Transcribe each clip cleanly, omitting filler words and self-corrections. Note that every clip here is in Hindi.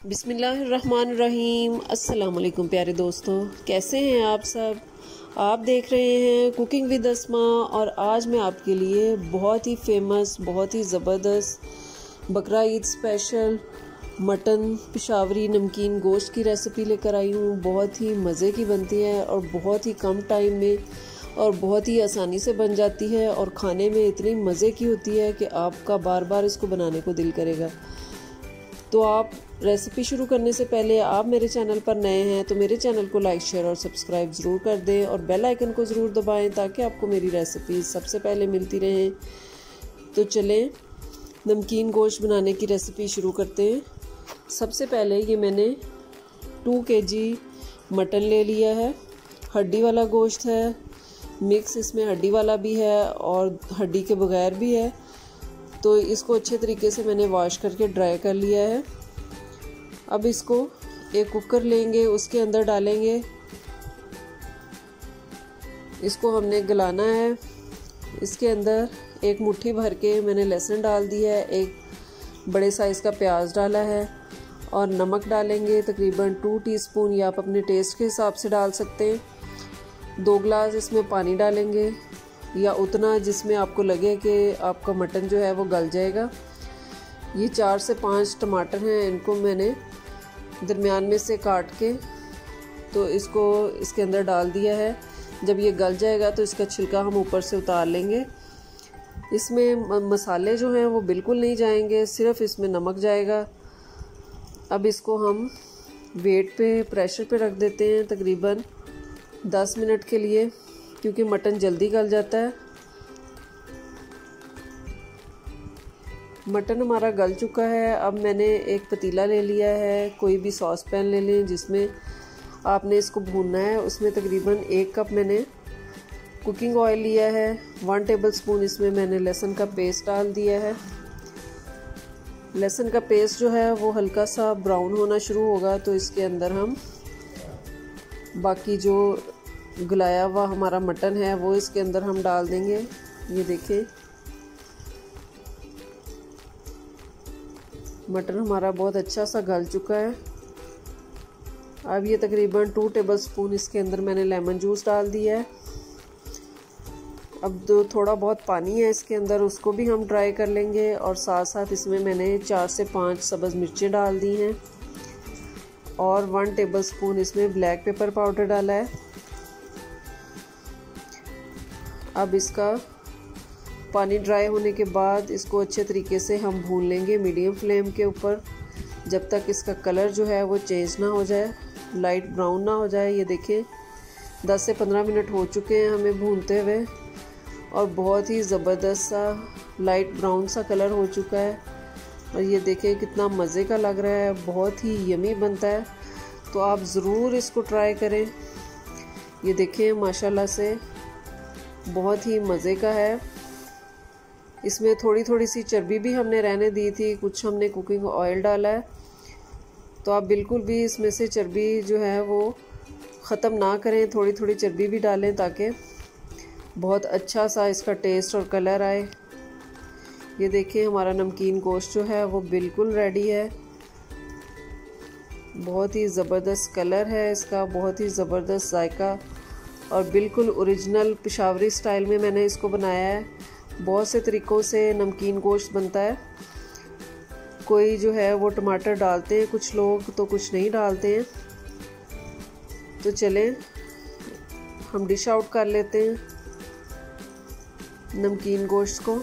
बिस्मिल्लाहिर्रहमानिर्रहीम। अस्सलाम वालेकुम प्यारे दोस्तों, कैसे हैं आप सब। आप देख रहे हैं कुकिंग विद अस्मा और आज मैं आपके लिए बहुत ही फेमस, बहुत ही ज़बरदस्त बकरा ईद स्पेशल मटन पिशावरी नमकीन गोश्त की रेसिपी लेकर आई हूँ। बहुत ही मज़े की बनती है और बहुत ही कम टाइम में और बहुत ही आसानी से बन जाती है और खाने में इतनी मज़े की होती है कि आपका बार बार इसको बनाने को दिल करेगा। तो आप रेसिपी शुरू करने से पहले आप मेरे चैनल पर नए हैं तो मेरे चैनल को लाइक शेयर और सब्सक्राइब ज़रूर कर दें और बेल आइकन को ज़रूर दबाएं ताकि आपको मेरी रेसिपी सबसे पहले मिलती रहें। तो चलें नमकीन गोश्त बनाने की रेसिपी शुरू करते हैं। सबसे पहले ये मैंने 2 kg मटन ले लिया है। हड्डी वाला गोश्त है, मिक्स इसमें हड्डी वाला भी है और हड्डी के बगैर भी है। तो इसको अच्छे तरीके से मैंने वॉश करके ड्राई कर लिया है। अब इसको एक कुकर लेंगे, उसके अंदर डालेंगे, इसको हमने गलाना है। इसके अंदर एक मुट्ठी भर के मैंने लहसुन डाल दिया है, एक बड़े साइज़ का प्याज डाला है और नमक डालेंगे तकरीबन 2 टीस्पून या आप अपने टेस्ट के हिसाब से डाल सकते हैं। 2 गिलास इसमें पानी डालेंगे या उतना जिसमें आपको लगे कि आपका मटन जो है वो गल जाएगा। ये 4 से 5 टमाटर हैं, इनको मैंने दरमियान में से काट के तो इसको इसके अंदर डाल दिया है। जब ये गल जाएगा तो इसका छिलका हम ऊपर से उतार लेंगे। इसमें मसाले जो हैं वो बिल्कुल नहीं जाएंगे, सिर्फ इसमें नमक जाएगा। अब इसको हम वेट पे प्रेशर पे रख देते हैं तकरीबन 10 मिनट के लिए, क्योंकि मटन जल्दी गल जाता है। मटन हमारा गल चुका है। अब मैंने एक पतीला ले लिया है, कोई भी सॉस पैन ले लें जिसमें आपने इसको भूनना है। उसमें तकरीबन 1 कप मैंने कुकिंग ऑयल लिया है। 1 टेबलस्पून इसमें मैंने लहसुन का पेस्ट डाल दिया है। लहसुन का पेस्ट जो है वो हल्का सा ब्राउन होना शुरू होगा तो इसके अंदर हम बाकी जो गलाया हुआ हमारा मटन है वो इसके अंदर हम डाल देंगे। ये देखें मटन हमारा बहुत अच्छा सा गल चुका है। अब ये तकरीबन 2 टेबलस्पून इसके अंदर मैंने लेमन जूस डाल दिया है। अब जो थोड़ा बहुत पानी है इसके अंदर उसको भी हम ड्राई कर लेंगे और साथ साथ इसमें मैंने 4 से 5 सब्ज़ मिर्चें डाल दी हैं और 1 टेबलस्पून इसमें ब्लैक पेपर पाउडर डाला है। अब इसका पानी ड्राई होने के बाद इसको अच्छे तरीके से हम भून लेंगे मीडियम फ्लेम के ऊपर, जब तक इसका कलर जो है वो चेंज ना हो जाए, लाइट ब्राउन ना हो जाए। ये देखें 10 से 15 मिनट हो चुके हैं हमें भूनते हुए और बहुत ही ज़बरदस्त सा लाइट ब्राउन सा कलर हो चुका है। और ये देखें कितना मज़े का लग रहा है, बहुत ही यमी बनता है। तो आप ज़रूर इसको ट्राई करें। ये देखें माशाल्लाह से बहुत ही मज़े का है। इसमें थोड़ी थोड़ी सी चर्बी भी हमने रहने दी थी, कुछ हमने कुकिंग ऑयल डाला है। तो आप बिल्कुल भी इसमें से चर्बी जो है वो ख़त्म ना करें, थोड़ी थोड़ी चर्बी भी डालें ताकि बहुत अच्छा सा इसका टेस्ट और कलर आए। ये देखिए हमारा नमकीन गोश्त जो है वो बिल्कुल रेडी है। बहुत ही ज़बरदस्त कलर है इसका, बहुत ही ज़बरदस्त जायका और बिल्कुल ओरिजिनल पिशावरी स्टाइल में मैंने इसको बनाया है। बहुत से तरीक़ों से नमकीन गोश्त बनता है, कोई जो है वो टमाटर डालते हैं कुछ लोग, तो कुछ नहीं डालते हैं। तो चलें हम डिश आउट कर लेते हैं नमकीन गोश्त को।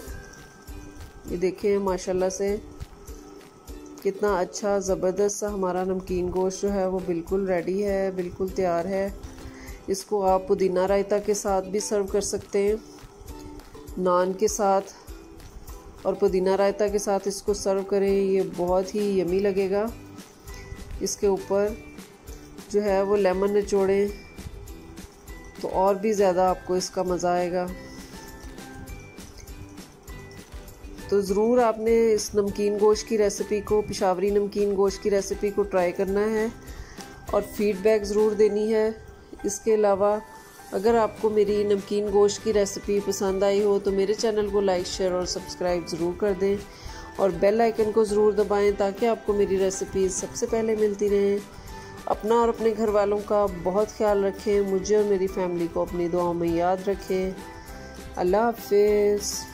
ये देखें माशाल्लाह से कितना अच्छा ज़बरदस्त सा हमारा नमकीन गोश्त जो है वो बिल्कुल रेडी है, बिल्कुल तैयार है। इसको आप पुदीना रायता के साथ भी सर्व कर सकते हैं, नान के साथ और पुदीना रायता के साथ इसको सर्व करें, ये बहुत ही यमी लगेगा। इसके ऊपर जो है वो लेमन निचोड़ें तो और भी ज़्यादा आपको इसका मज़ा आएगा। तो ज़रूर आपने इस नमकीन गोश्त की रेसिपी को, पिशावरी नमकीन गोश्त की रेसिपी को ट्राई करना है और फीडबैक ज़रूर देनी है। इसके अलावा अगर आपको मेरी नमकीन गोश्त की रेसिपी पसंद आई हो तो मेरे चैनल को लाइक शेयर और सब्सक्राइब ज़रूर कर दें और बेल आइकन को ज़रूर दबाएं ताकि आपको मेरी रेसिपीज़ सबसे पहले मिलती रहें। अपना और अपने घर वालों का बहुत ख्याल रखें। मुझे और मेरी फैमिली को अपनी दुआओं में याद रखें। अल्लाह हाफ़िज़।